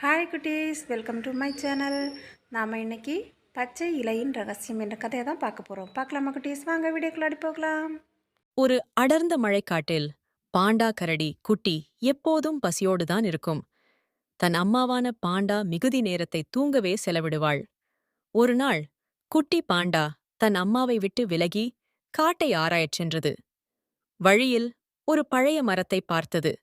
Hi குட்டீஸ், welcome to my channel. நாம் இன்னைக்கு பச்சை இலையின் ரகசியம் என்ற கதையை தான் பார்க்க போகிறோம். பார்க்கலாமா குட்டீஸ்? வாங்க வீடியோக்குள்ளாடி போகலாம். ஒரு அடர்ந்த மழைக்காட்டில் பாண்டா கரடி குட்டி எப்போதும் பசியோடுதான் இருக்கும். தன் அம்மாவான பாண்டா மிகுதி நேரத்தை தூங்கவே செலவிடுவாள். ஒரு நாள் குட்டி பாண்டா தன் அம்மாவை விட்டு விலகி காட்டை ஆராயச் சென்றது. வழியில் ஒரு பழைய மரத்தை பார்த்தது.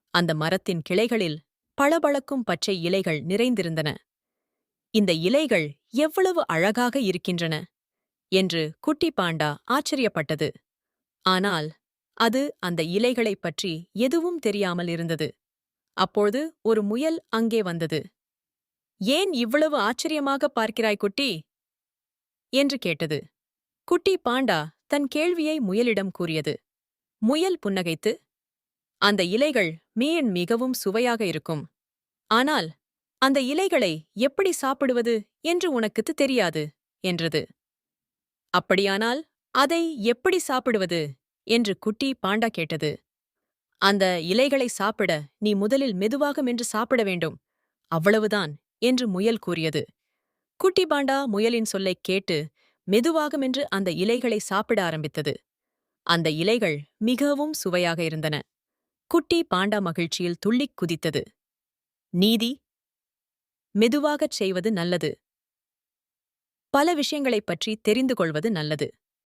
அந்த மரத்தின் கிளைகளில் பளபளக்கும் பச்சை இலைகள் நிறைந்திருந்தன. இந்த இலைகள் எவ்வளவு அழகாக இருக்கின்றன என்று குட்டி பாண்டா ஆச்சரியப்பட்டது. ஆனால் அது அந்த இலைகளைப் பற்றி எதுவும் தெரியாமல் இருந்தது. அப்போது ஒரு முயல் அங்கே வந்தது. "ஏன் இவ்வளவு ஆச்சரியமாகப் பார்க்கிறாய் குட்டி?" என்று கேட்டது. குட்டி பாண்டா தன் கேள்வியை முயலிடம் கூறியது. முயல் புன்னகைத்து, "அந்த இலைகள் மிகவும் சுவையாக இருக்கும். ஆனால் அந்த இலைகளை எப்படி சாப்பிடுவது என்று உனக்குத் தெரியாது" என்றது. "அப்படியானால் அதை எப்படி சாப்பிடுவது?" என்று குட்டி பாண்டா கேட்டது. "அந்த இலைகளை சாப்பிட நீ முதலில் மெதுவாக மென்று சாப்பிட வேண்டும். அவ்வளவுதான்" என்று முயல் கூறியது. குட்டி பாண்டா முயலின் சொல்லைக் கேட்டு மெதுவாக மென்று அந்த இலைகளை சாப்பிட ஆரம்பித்தது. அந்த இலைகள் மிகவும் சுவையாக இருந்தன. குட்டி பாண்டா மகிழ்ச்சியில் துள்ளிக் குதித்தது. நீதி: மெதுவாகச் செய்வது நல்லது. பல விஷயங்களைப் பற்றி தெரிந்து கொள்வது நல்லது.